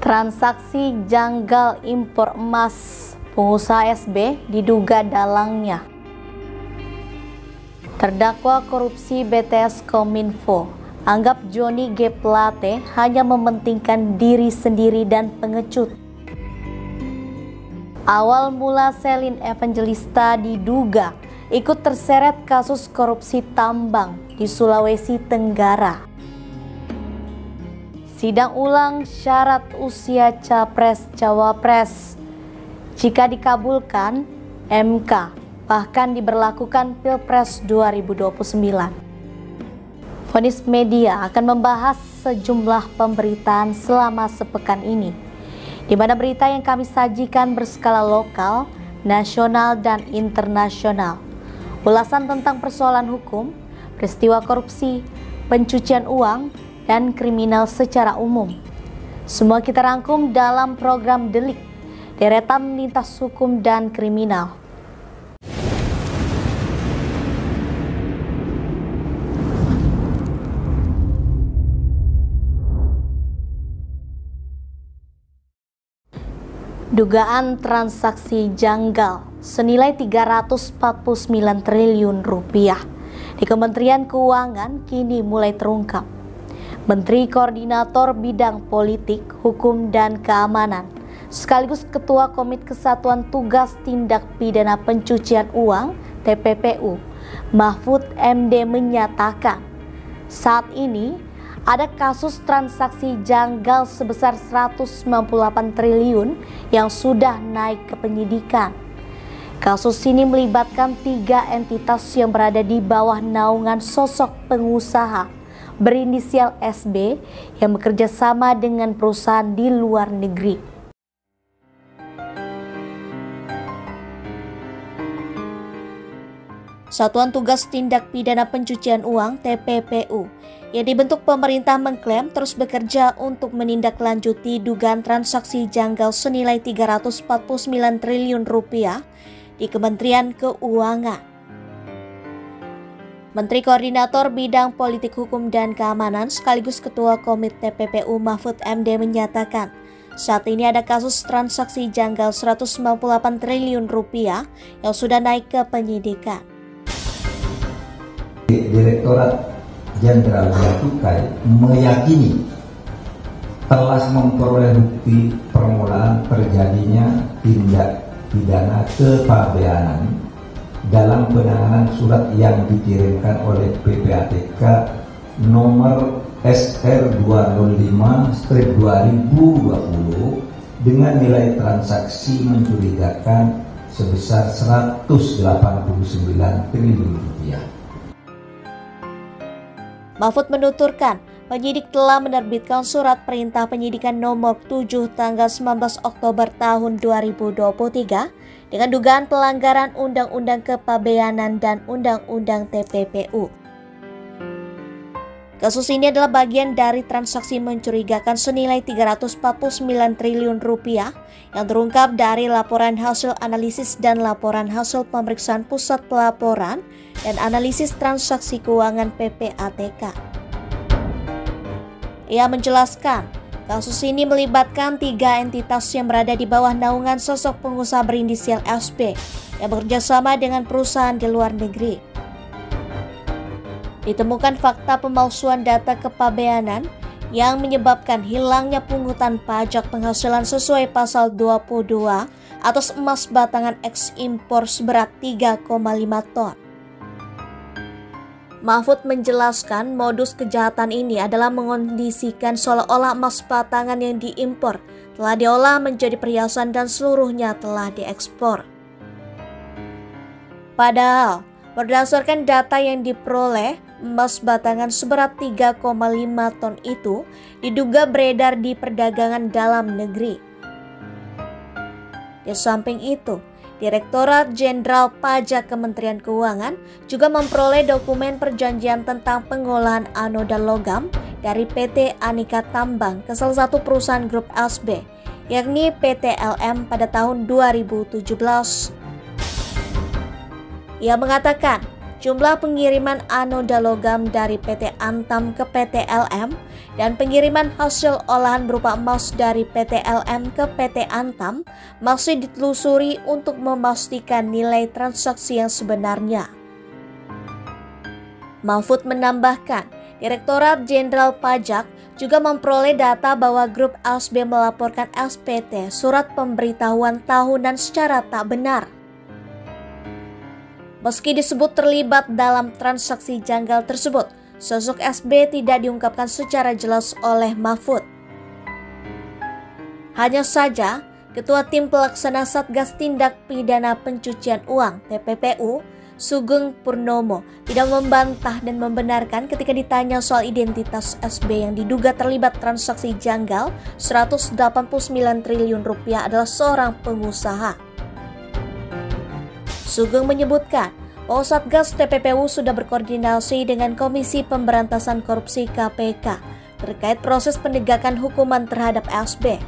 Transaksi janggal impor emas, pengusaha SB diduga dalangnya. Terdakwa korupsi BTS Kominfo anggap Johnny G. Plate hanya mementingkan diri sendiri dan pengecut. Awal mula Selin Evangelista diduga ikut terseret kasus korupsi tambang di Sulawesi Tenggara. Sidang ulang syarat usia Capres-Cawapres. Jika dikabulkan, MK bahkan diberlakukan Pilpres 2029. Vonis Media akan membahas sejumlah pemberitaan selama sepekan ini, di mana berita yang kami sajikan berskala lokal, nasional, dan internasional. Ulasan tentang persoalan hukum, peristiwa korupsi, pencucian uang, dan kriminal secara umum. Semua kita rangkum dalam program Delik, deretan lintas hukum dan kriminal. Dugaan transaksi janggal senilai 349 triliun rupiah di Kementerian Keuangan kini mulai terungkap. Menteri Koordinator Bidang Politik, Hukum, dan Keamanan, sekaligus Ketua Komite Kesatuan Tugas Tindak Pidana Pencucian Uang (TPPU), Mahfud MD menyatakan, saat ini ada kasus transaksi janggal sebesar 198 triliun yang sudah naik ke penyidikan. Kasus ini melibatkan 3 entitas yang berada di bawah naungan sosok pengusaha berinisial SB yang bekerja sama dengan perusahaan di luar negeri. Satuan Tugas Tindak Pidana Pencucian Uang (TPPU) yang dibentuk pemerintah mengklaim terus bekerja untuk menindaklanjuti dugaan transaksi janggal senilai 349 triliun rupiah di Kementerian Keuangan. Menteri Koordinator Bidang Politik, Hukum, dan Keamanan sekaligus Ketua Komite TPPU Mahfud MD menyatakan, saat ini ada kasus transaksi janggal 198 triliun rupiah yang sudah naik ke penyidikan. Direktorat Jenderal Bea Cukai meyakini telah memperoleh bukti permulaan terjadinya tindak pidana kepabeanan dalam penanganan surat yang dikirimkan oleh PPATK nomor SR 205/2020 dengan nilai transaksi mencurigakan sebesar 189 triliun rupiah. Mahfud menuturkan, penyidik telah menerbitkan surat perintah penyidikan nomor 7 tanggal 19 Oktober tahun 2023 dengan dugaan pelanggaran Undang-Undang Kepabeanan dan Undang-Undang TPPU. Kasus ini adalah bagian dari transaksi mencurigakan senilai 349 triliun rupiah yang terungkap dari laporan hasil analisis dan laporan hasil pemeriksaan Pusat Pelaporan dan Analisis Transaksi Keuangan PPATK. Ia menjelaskan, kasus ini melibatkan 3 entitas yang berada di bawah naungan sosok pengusaha berinisial SB yang bekerja sama dengan perusahaan di luar negeri. Ditemukan fakta pemalsuan data kepabeanan yang menyebabkan hilangnya pungutan pajak penghasilan sesuai pasal 22 atas emas batangan ekspor seberat 3,5 ton. Mahfud menjelaskan modus kejahatan ini adalah mengondisikan seolah-olah emas batangan yang diimpor telah diolah menjadi perhiasan dan seluruhnya telah diekspor. Padahal, berdasarkan data yang diperoleh, emas batangan seberat 3,5 ton itu diduga beredar di perdagangan dalam negeri. Di samping itu, Direktorat Jenderal Pajak Kementerian Keuangan juga memperoleh dokumen perjanjian tentang pengolahan anoda logam dari PT Anika Tambang ke salah satu perusahaan grup SB, yakni PT LM pada tahun 2017. Ia mengatakan, jumlah pengiriman anoda logam dari PT Antam ke PT LM dan pengiriman hasil olahan berupa emas dari PT LM ke PT Antam masih ditelusuri untuk memastikan nilai transaksi yang sebenarnya. Mahfud menambahkan, Direktorat Jenderal Pajak juga memperoleh data bahwa grup ASB melaporkan SPT surat pemberitahuan tahunan secara tak benar. Meski disebut terlibat dalam transaksi janggal tersebut, sosok SB tidak diungkapkan secara jelas oleh Mahfud. Hanya saja, Ketua Tim Pelaksana Satgas Tindak Pidana Pencucian Uang (TPPU), Sugeng Purnomo, tidak membantah dan membenarkan ketika ditanya soal identitas SB yang diduga terlibat transaksi janggal 189 triliun rupiah adalah seorang pengusaha. Sugeng menyebutkan bahwa Satgas TPPU sudah berkoordinasi dengan Komisi Pemberantasan Korupsi KPK terkait proses penegakan hukuman terhadap SB.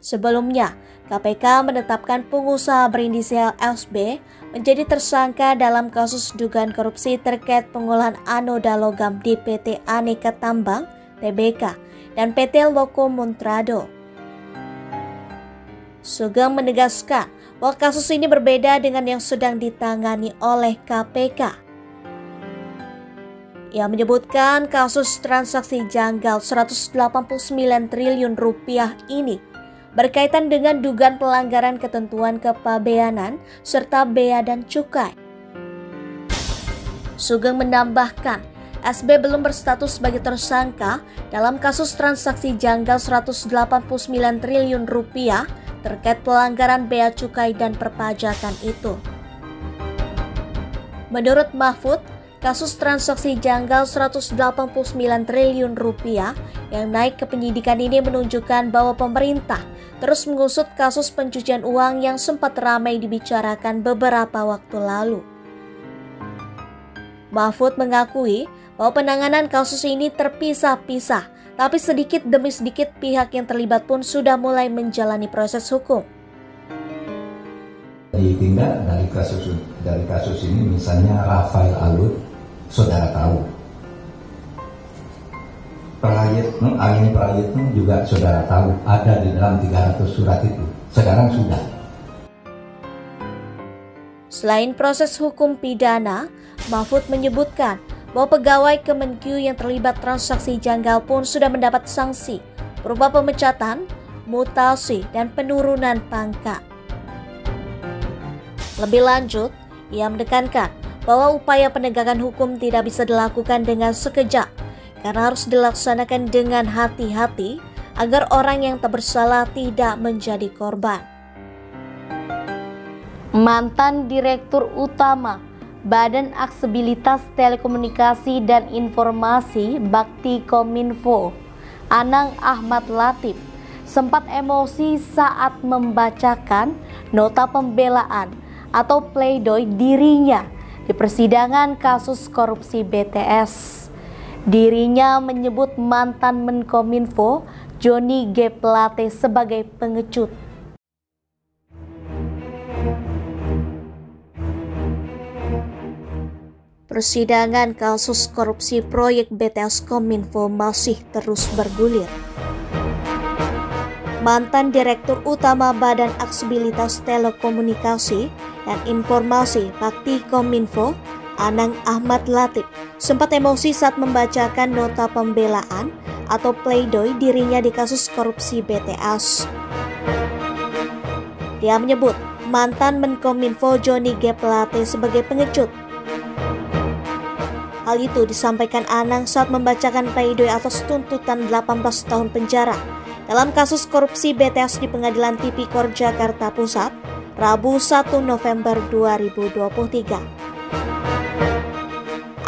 Sebelumnya, KPK menetapkan pengusaha berinisial SB menjadi tersangka dalam kasus dugaan korupsi terkait pengolahan anoda logam di PT Aneka Tambang (TBK) dan PT Loko Montrado. Sugeng menegaskan bahwa kasus ini berbeda dengan yang sedang ditangani oleh KPK. Ia menyebutkan kasus transaksi janggal 189 triliun rupiah ini berkaitan dengan dugaan pelanggaran ketentuan kepabeanan serta bea dan cukai. Sugeng menambahkan, SB belum berstatus sebagai tersangka dalam kasus transaksi janggal 189 triliun rupiah terkait pelanggaran bea cukai dan perpajakan itu. Menurut Mahfud, kasus transaksi janggal 189 triliun rupiah yang naik ke penyidikan ini menunjukkan bahwa pemerintah terus mengusut kasus pencucian uang yang sempat ramai dibicarakan beberapa waktu lalu. Mahfud mengakui bahwa penanganan kasus ini terpisah-pisah, tapi sedikit demi sedikit pihak yang terlibat pun sudah mulai menjalani proses hukum. Ditindak dari kasus ini misalnya Rafael Alun, saudara tahu. Angin Prayitno juga saudara tahu ada di dalam 300 surat itu. Sekarang sudah. Selain proses hukum pidana, Mahfud menyebutkan bahwa pegawai Kemenkyu yang terlibat transaksi janggal pun sudah mendapat sanksi berupa pemecatan, mutasi, dan penurunan pangkat. Lebih lanjut, ia menekankan bahwa upaya penegakan hukum tidak bisa dilakukan dengan sekejap, karena harus dilaksanakan dengan hati-hati agar orang yang tak bersalah tidak menjadi korban. Mantan Direktur Utama Badan Aksesibilitas Telekomunikasi dan Informasi Bakti Kominfo, Anang Ahmad Latif, sempat emosi saat membacakan nota pembelaan atau pledoi dirinya di persidangan kasus korupsi BTS. Dirinya menyebut mantan Menkominfo Johnny G. Plate sebagai pengecut. Persidangan kasus korupsi proyek BTS Kominfo masih terus bergulir. Mantan Direktur Utama Badan Aksesibilitas Telekomunikasi dan Informasi Bakti Kominfo, Anang Ahmad Latif, sempat emosi saat membacakan nota pembelaan atau pledoi dirinya di kasus korupsi BTS. Dia menyebut mantan Menkominfo Johnny G. Plate sebagai pengecut. Hal itu disampaikan Anang saat membacakan pledoi atas tuntutan 18 tahun penjara dalam kasus korupsi BTS di Pengadilan Tipikor Jakarta Pusat, Rabu 1 November 2023.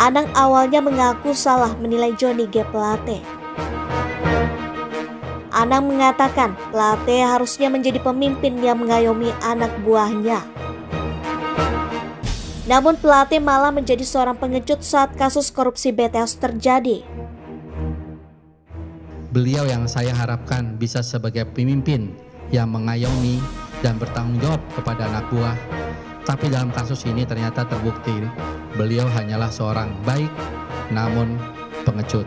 Anang awalnya mengaku salah menilai Johnny G. Plate. Anang mengatakan Plate harusnya menjadi pemimpin yang mengayomi anak buahnya. Namun Plate malah menjadi seorang pengecut saat kasus korupsi BTS terjadi. Beliau yang saya harapkan bisa sebagai pemimpin yang mengayomi dan bertanggung jawab kepada anak buah. Tapi dalam kasus ini ternyata terbukti beliau hanyalah seorang baik namun pengecut.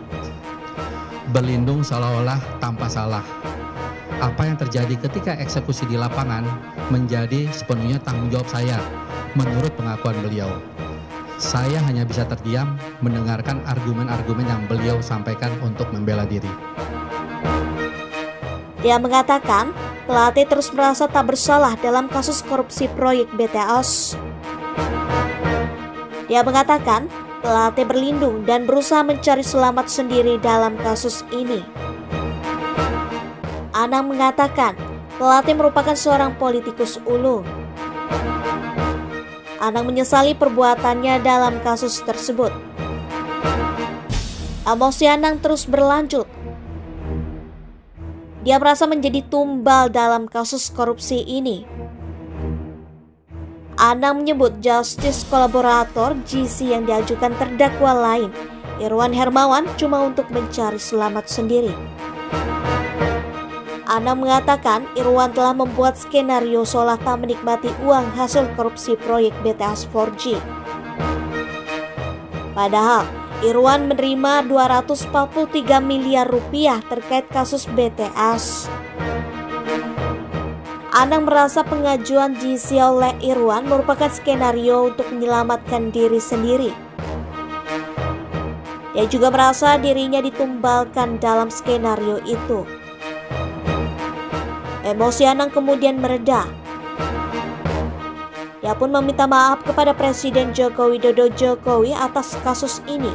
berlindung seolah-olah tanpa salah. Apa yang terjadi ketika eksekusi di lapangan menjadi sepenuhnya tanggung jawab saya, menurut pengakuan beliau. Saya hanya bisa terdiam mendengarkan argumen-argumen yang beliau sampaikan untuk membela diri. Dia mengatakan, Plate terus merasa tak bersalah dalam kasus korupsi proyek BTS. Dia mengatakan, Plate berlindung dan berusaha mencari selamat sendiri dalam kasus ini. Anang mengatakan, Plate merupakan seorang politikus ulung. Anang menyesali perbuatannya dalam kasus tersebut. Emosi Anang terus berlanjut. Dia merasa menjadi tumbal dalam kasus korupsi ini. Anang menyebut justice kolaborator GC yang diajukan terdakwa lain, Irwan Hermawan, cuma untuk mencari selamat sendiri. Anang mengatakan Irwan telah membuat skenario seolah tak menikmati uang hasil korupsi proyek BTS 4G. Padahal Irwan menerima 243 miliar rupiah terkait kasus BTS. Anang merasa pengajuan GC oleh Irwan merupakan skenario untuk menyelamatkan diri sendiri. Dia juga merasa dirinya ditumbalkan dalam skenario itu. Emosi Anang kemudian mereda. Dia pun meminta maaf kepada Presiden Joko Widodo atas kasus ini.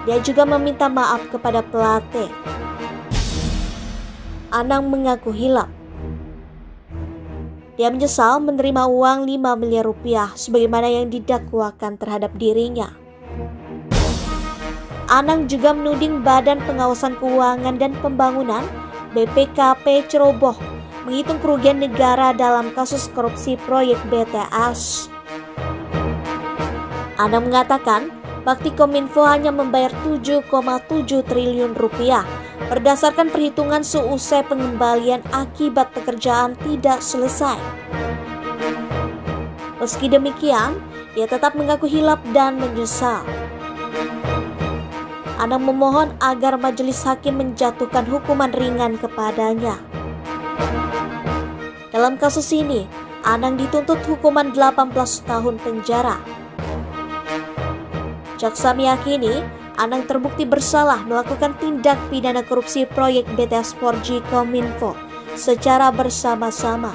Dia juga meminta maaf kepada Plate. Anang mengaku hilaf. Dia menyesal menerima uang 5 miliar rupiah sebagaimana yang didakwakan terhadap dirinya. Anang juga menuding Badan Pengawasan Keuangan dan Pembangunan BPKP ceroboh menghitung kerugian negara dalam kasus korupsi proyek BTS. Anang mengatakan Baktikominfo hanya membayar 7,7 triliun rupiah berdasarkan perhitungan seusai pengembalian akibat pekerjaan tidak selesai. Meski demikian, dia tetap mengaku hilaf dan menyesal. Anang memohon agar majelis hakim menjatuhkan hukuman ringan kepadanya. Dalam kasus ini, Anang dituntut hukuman 18 tahun penjara. Jaksa meyakini Anang terbukti bersalah melakukan tindak pidana korupsi proyek BTS 4G Kominfo secara bersama-sama.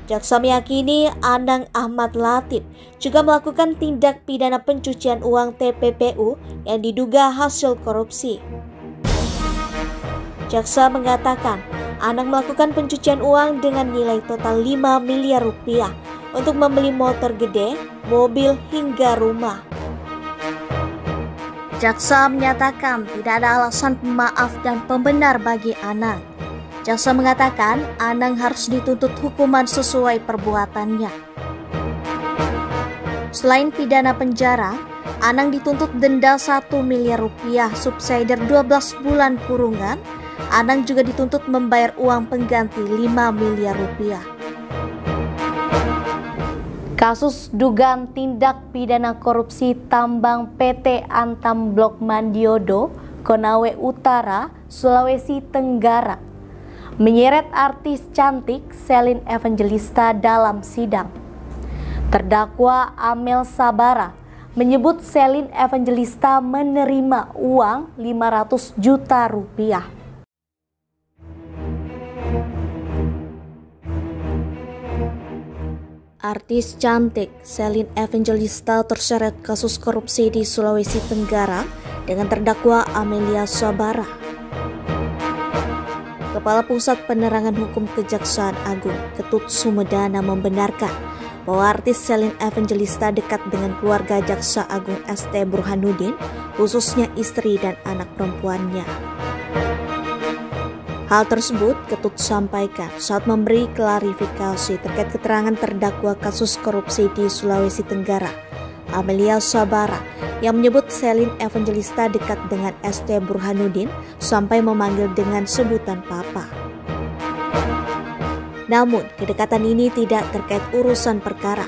Jaksa meyakini Anang Ahmad Latif juga melakukan tindak pidana pencucian uang TPPU yang diduga hasil korupsi. Jaksa mengatakan Anang melakukan pencucian uang dengan nilai total 5 miliar rupiah untuk membeli motor gede, mobil, hingga rumah. Jaksa menyatakan tidak ada alasan pemaaf dan pembenar bagi Anang. Jaksa mengatakan Anang harus dituntut hukuman sesuai perbuatannya. Selain pidana penjara, Anang dituntut denda 1 miliar rupiah, subsidiar 12 bulan kurungan. Anang juga dituntut membayar uang pengganti 5 miliar rupiah. Kasus dugaan tindak pidana korupsi tambang PT Antam Blok Mandiodo, Konawe Utara, Sulawesi Tenggara menyeret artis cantik Selin Evangelista dalam sidang. Terdakwa Amel Sabara menyebut Selin Evangelista menerima uang 500 juta rupiah. Artis cantik Selin Evangelista terseret kasus korupsi di Sulawesi Tenggara dengan terdakwa Amelia Sabara. Kepala Pusat Penerangan Hukum Kejaksaan Agung, Ketut Sumedana, membenarkan bahwa artis Selin Evangelista dekat dengan keluarga Jaksa Agung ST Burhanuddin, khususnya istri dan anak perempuannya. Hal tersebut Ketut sampaikan saat memberi klarifikasi terkait keterangan terdakwa kasus korupsi di Sulawesi Tenggara, Amelia Sabara, yang menyebut Selin Evangelista dekat dengan ST Burhanuddin sampai memanggil dengan sebutan Papa. Namun, kedekatan ini tidak terkait urusan perkara.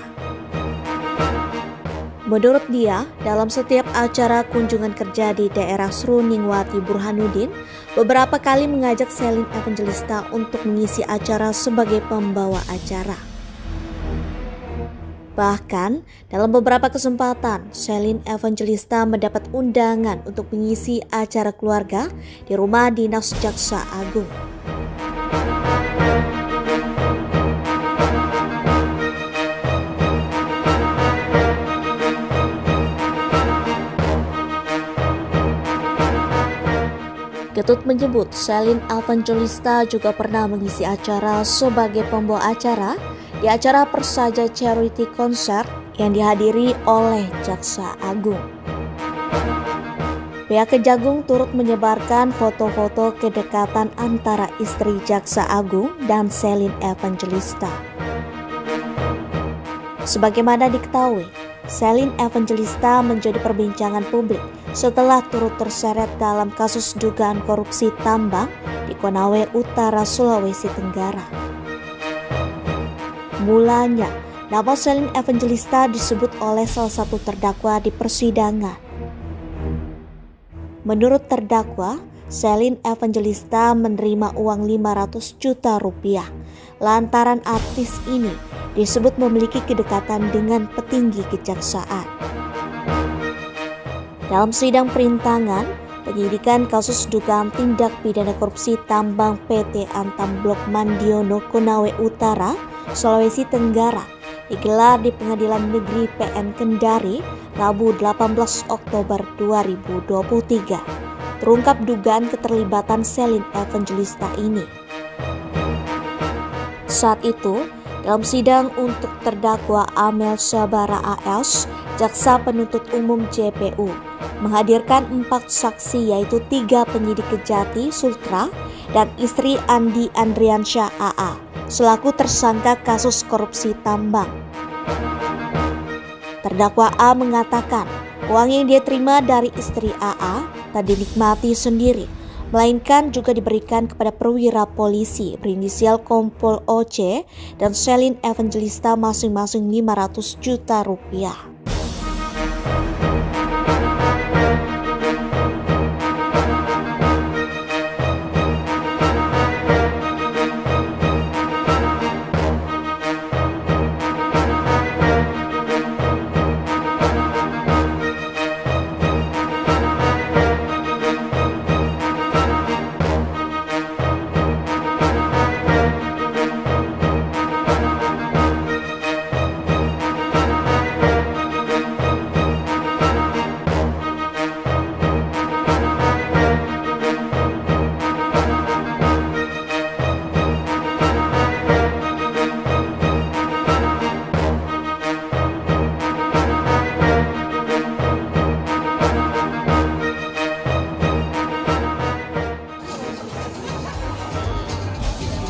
Menurut dia, dalam setiap acara kunjungan kerja di daerah Sruningwati, Burhanuddin beberapa kali mengajak Selin Evangelista untuk mengisi acara sebagai pembawa acara. Bahkan, dalam beberapa kesempatan, Selin Evangelista mendapat undangan untuk mengisi acara keluarga di rumah dinas Jaksa Agung. Ketut menyebut Selin Evangelista juga pernah mengisi acara sebagai pembawa acara di acara Persaja Charity Concert yang dihadiri oleh Jaksa Agung. Pihak Kejagung turut menyebarkan foto-foto kedekatan antara istri Jaksa Agung dan Selin Evangelista. Sebagaimana diketahui, Selin Evangelista menjadi perbincangan publik setelah turut terseret dalam kasus dugaan korupsi tambang di Konawe Utara, Sulawesi Tenggara. Mulanya, nama Selin Evangelista disebut oleh salah satu terdakwa di persidangan. Menurut terdakwa, Selin Evangelista menerima uang 500 juta rupiah lantaran artis ini disebut memiliki kedekatan dengan petinggi kejaksaan. Dalam sidang perintangan, penyidikan kasus dugaan tindak pidana korupsi tambang PT Antam Blok Mandiono Konawe Utara, Sulawesi Tenggara digelar di Pengadilan Negeri PN Kendari Rabu 18 Oktober 2023. Terungkap dugaan keterlibatan Selin Evangelista ini. Saat itu, dalam sidang untuk terdakwa Amel Sabara AS, Jaksa Penuntut Umum JPU menghadirkan 4 saksi yaitu 3 penyidik Kejati Sultra dan istri Andi Andriansyah AA selaku tersangka kasus korupsi tambang. Terdakwa A mengatakan uang yang dia terima dari istri AA tak dinikmati sendiri, melainkan juga diberikan kepada perwira polisi berinisial Kompol OC dan Selin Evangelista masing-masing 500 juta rupiah.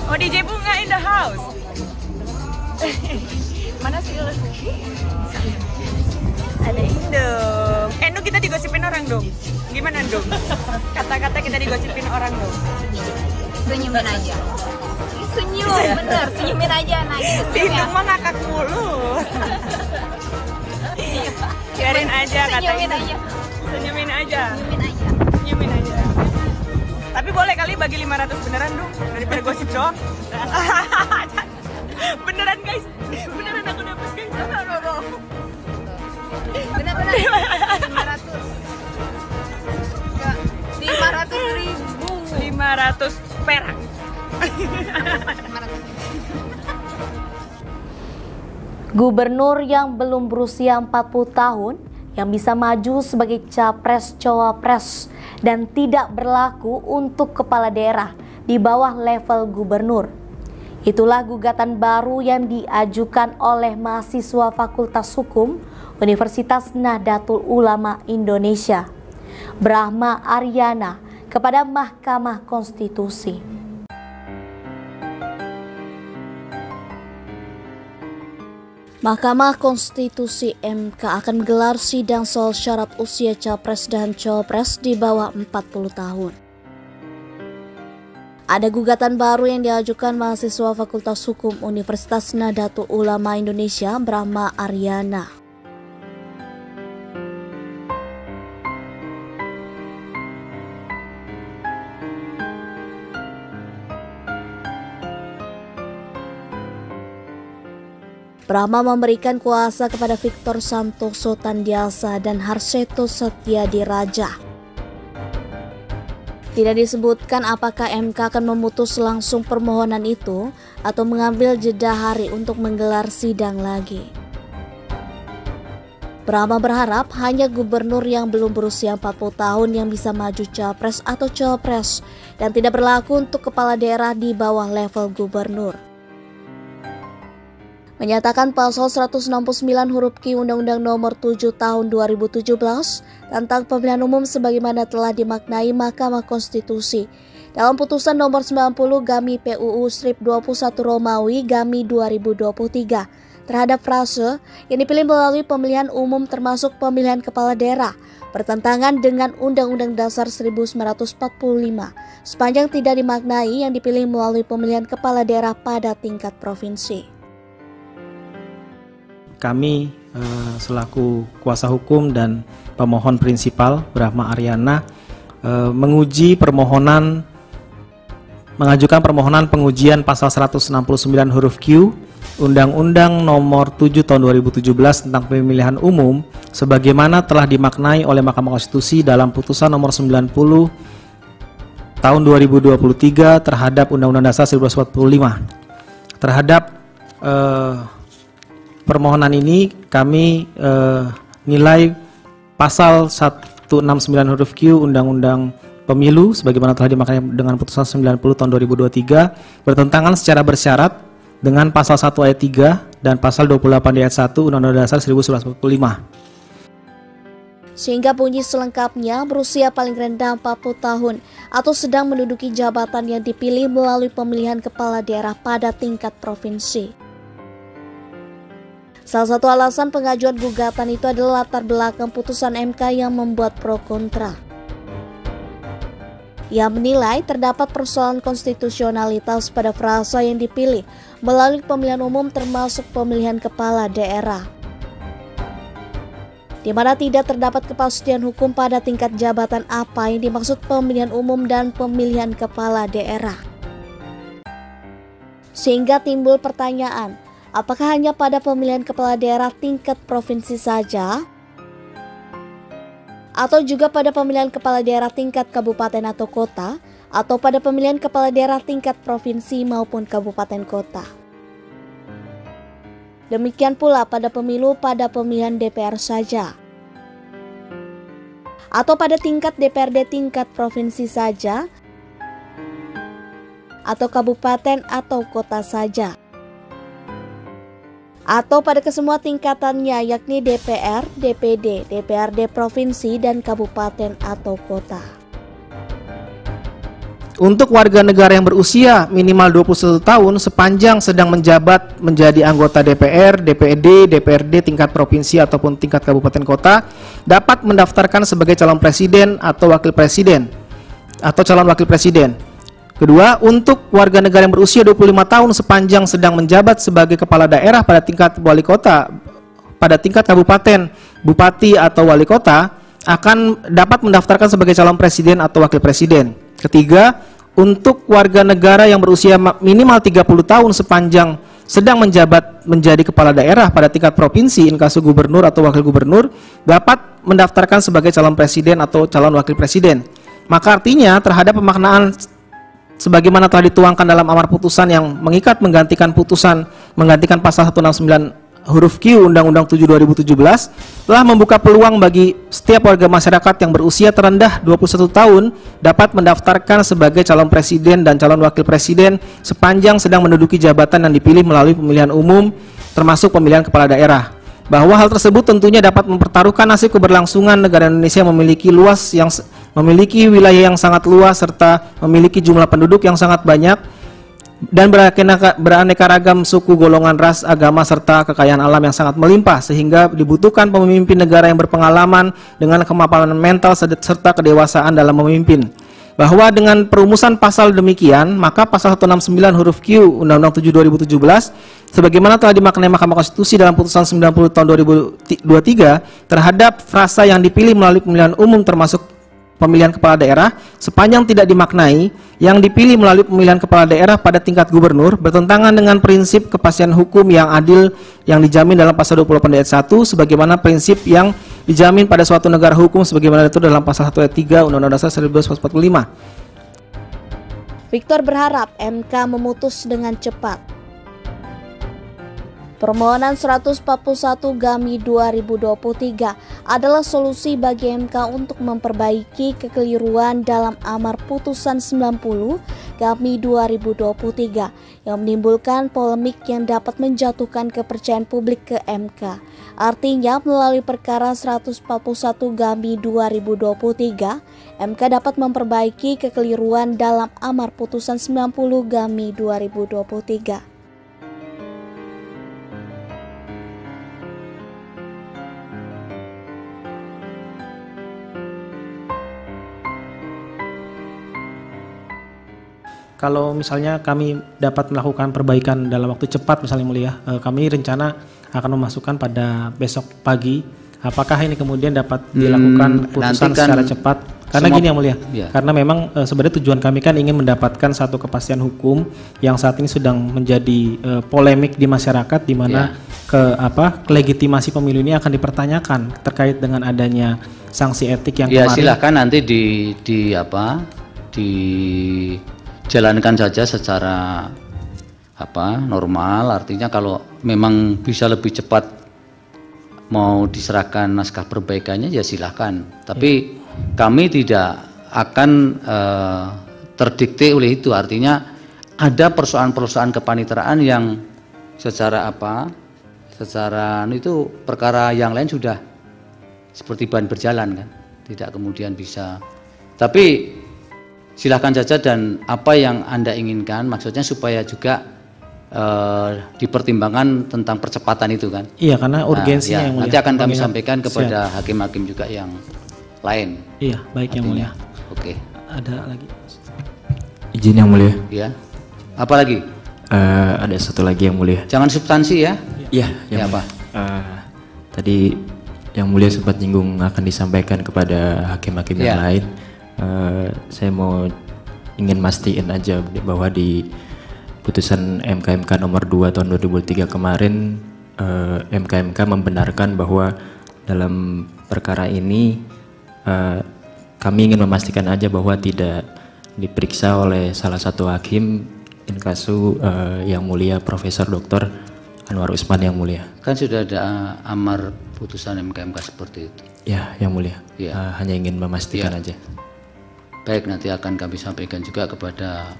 Oh, DJ Bunga in the house. Mana sih lo? Ada Indom. Nu kita digosipin orang dong. Gimana dong? Kata-kata kita digosipin orang dong. Senyumin aja. Senyum, bener. Senyumin aja nangis. Si Indom mah ngakak mulu. Biarin aja katanya. Senyumin aja. Senyumin aja. Tapi boleh kali bagi 500 beneran dong, daripada gosip doang. Beneran guys, beneran aku dapet guys. Bener-bener 500 ribu. 500 perak. Gubernur yang belum berusia 40 tahun yang bisa maju sebagai capres-cawapres dan tidak berlaku untuk kepala daerah di bawah level gubernur. Itulah gugatan baru yang diajukan oleh mahasiswa Fakultas Hukum Universitas Nahdlatul Ulama Indonesia, Brahma Aryana, kepada Mahkamah Konstitusi. Mahkamah Konstitusi MK akan menggelar sidang soal syarat usia capres dan cawapres di bawah 40 tahun. Ada gugatan baru yang diajukan mahasiswa Fakultas Hukum Universitas Nahdlatul Ulama Indonesia, Brahma Aryana. Brahma memberikan kuasa kepada Victor Santoso Tandiasa dan Harseto Satyadiraja. Tidak disebutkan apakah MK akan memutus langsung permohonan itu atau mengambil jeda hari untuk menggelar sidang lagi. Brahma berharap hanya gubernur yang belum berusia 40 tahun yang bisa maju capres atau cawapres dan tidak berlaku untuk kepala daerah di bawah level gubernur. Menyatakan pasal 169 huruf Q Undang-Undang Nomor 7 Tahun 2017 tentang pemilihan umum sebagaimana telah dimaknai Mahkamah Konstitusi dalam putusan nomor 90 Gami PUU Strip 21 Romawi Gami 2023 terhadap frase yang dipilih melalui pemilihan umum termasuk pemilihan kepala daerah bertentangan dengan Undang-Undang Dasar 1945 sepanjang tidak dimaknai yang dipilih melalui pemilihan kepala daerah pada tingkat provinsi. Kami selaku kuasa hukum dan pemohon prinsipal Brahma Aryana mengajukan permohonan pengujian pasal 169 huruf Q Undang-Undang Nomor 7 Tahun 2017 tentang pemilihan umum sebagaimana telah dimaknai oleh Mahkamah Konstitusi dalam putusan nomor 90 Tahun 2023 terhadap Undang-Undang Dasar 1945. Terhadap permohonan ini kami nilai pasal 169 huruf Q Undang-Undang Pemilu sebagaimana telah dimaknai dengan putusan 90 tahun 2023 bertentangan secara bersyarat dengan pasal 1 ayat 3 dan pasal 28 ayat 1 Undang-Undang Dasar 1945. Sehingga bunyi selengkapnya berusia paling rendah 40 tahun atau sedang menduduki jabatan yang dipilih melalui pemilihan kepala daerah pada tingkat provinsi. Salah satu alasan pengajuan gugatan itu adalah latar belakang putusan MK yang membuat pro kontra. Ia menilai terdapat persoalan konstitusionalitas pada frasa yang dipilih melalui pemilihan umum termasuk pemilihan kepala daerah, di mana tidak terdapat kepastian hukum pada tingkat jabatan apa yang dimaksud pemilihan umum dan pemilihan kepala daerah. Sehingga timbul pertanyaan, apakah hanya pada pemilihan kepala daerah tingkat provinsi saja? Atau juga pada pemilihan kepala daerah tingkat kabupaten atau kota? Atau pada pemilihan kepala daerah tingkat provinsi maupun kabupaten kota? Demikian pula pada pemilu pada pemilihan DPR saja? Atau pada tingkat DPRD tingkat provinsi saja? Atau kabupaten atau kota saja? Atau pada kesemua tingkatannya yakni DPR, DPD, DPRD provinsi dan kabupaten atau kota. Untuk warga negara yang berusia minimal 21 tahun sepanjang sedang menjabat menjadi anggota DPR, DPD, DPRD tingkat provinsi ataupun tingkat kabupaten kota dapat mendaftarkan sebagai calon presiden atau wakil presiden atau calon wakil presiden. Kedua, untuk warga negara yang berusia 25 tahun sepanjang sedang menjabat sebagai kepala daerah pada tingkat wali kota, pada tingkat kabupaten, bupati atau wali kota akan dapat mendaftarkan sebagai calon presiden atau wakil presiden. Ketiga, untuk warga negara yang berusia minimal 30 tahun sepanjang sedang menjabat menjadi kepala daerah pada tingkat provinsi, inkasu gubernur atau wakil gubernur, dapat mendaftarkan sebagai calon presiden atau calon wakil presiden. Maka artinya terhadap pemaknaan sebagaimana telah dituangkan dalam amar putusan yang mengikat menggantikan pasal 169 huruf Q Undang-Undang 7 2017 telah membuka peluang bagi setiap warga masyarakat yang berusia terendah 21 tahun dapat mendaftarkan sebagai calon presiden dan calon wakil presiden sepanjang sedang menduduki jabatan yang dipilih melalui pemilihan umum termasuk pemilihan kepala daerah. Bahwa hal tersebut tentunya dapat mempertaruhkan nasib keberlangsungan negara Indonesia yang memiliki wilayah yang sangat luas serta memiliki jumlah penduduk yang sangat banyak dan beraneka ragam suku, golongan, ras, agama serta kekayaan alam yang sangat melimpah sehingga dibutuhkan pemimpin negara yang berpengalaman dengan kemapanan mental serta kedewasaan dalam memimpin. Bahwa dengan perumusan pasal demikian, maka pasal 169 huruf Q Undang-Undang 7 2017 sebagaimana telah dimaknai Mahkamah Konstitusi dalam putusan 90 tahun 2023 terhadap frasa yang dipilih melalui pemilihan umum termasuk pemilihan kepala daerah sepanjang tidak dimaknai yang dipilih melalui pemilihan kepala daerah pada tingkat gubernur bertentangan dengan prinsip kepastian hukum yang adil yang dijamin dalam pasal 28 ayat 1 sebagaimana prinsip yang dijamin pada suatu negara hukum sebagaimana diatur dalam pasal 1 ayat 3 Undang-Undang Dasar 1945. Victor berharap MK memutus dengan cepat. Permohonan 141 GAMI 2023 adalah solusi bagi MK untuk memperbaiki kekeliruan dalam amar putusan 90 GAMI 2023 yang menimbulkan polemik yang dapat menjatuhkan kepercayaan publik ke MK. Artinya, melalui perkara 141 GAMI 2023, MK dapat memperbaiki kekeliruan dalam amar putusan 90 GAMI 2023. Kalau misalnya kami dapat melakukan perbaikan dalam waktu cepat misalnya mulia, kami rencana akan memasukkan pada besok pagi. Apakah ini kemudian dapat dilakukan putusan secara cepat? Karena gini yang mulia, karena memang sebenarnya tujuan kami kan ingin mendapatkan satu kepastian hukum yang saat ini sedang menjadi polemik di masyarakat, di mana legitimasi pemilu ini akan dipertanyakan terkait dengan adanya sanksi etik yang kemarin. Silakan nanti jalankan saja secara normal, artinya kalau memang bisa lebih cepat mau diserahkan naskah perbaikannya ya silahkan, tapi kami tidak akan terdikte oleh itu, artinya ada persoalan-persoalan kepanitraan yang secara itu perkara yang lain sudah seperti bahan berjalan kan, tidak kemudian bisa, tapi silahkan saja dan apa yang Anda inginkan, maksudnya supaya juga dipertimbangkan tentang percepatan itu kan. Iya, karena urgensinya yang mulia. Nanti akan kami sampaikan kepada hakim-hakim juga yang lain. Iya, baik yang mulia. Oke. Ada lagi? Izin yang mulia. Iya. Apa lagi? Ada satu lagi yang mulia. Jangan substansi ya. Iya, yang apa? Tadi yang mulia sempat nyinggung akan disampaikan kepada hakim-hakim yang lain. Saya ingin mastiin aja bahwa di putusan MK nomor 2 tahun 2003 kemarin MK membenarkan bahwa dalam perkara ini kami ingin memastikan aja bahwa tidak diperiksa oleh salah satu hakim inkasu yang mulia Profesor Dr. Anwar Usman yang mulia. Kan sudah ada amar putusan MK seperti itu. Ya, yang mulia. Hanya ingin memastikan aja. Baik, nanti akan kami sampaikan juga kepada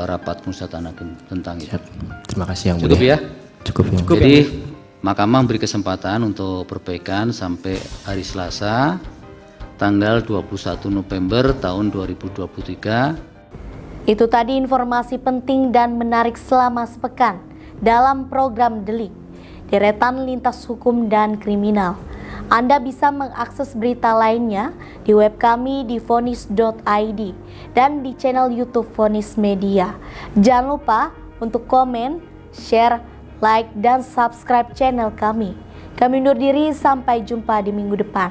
rapat musyawarah hakim tentang itu. Terima kasih yang mulia. Cukup ya? Cukup yang mulia. Jadi Mahkamah memberi kesempatan untuk perbaikan sampai hari Selasa tanggal 21 November tahun 2023. Itu tadi informasi penting dan menarik selama sepekan dalam program Delik, Deretan Lintas Hukum dan Kriminal. Anda bisa mengakses berita lainnya di web kami di vonis.id dan di channel YouTube Vonis Media. Jangan lupa untuk komen, share, like, dan subscribe channel kami. Kami undur diri, sampai jumpa di minggu depan.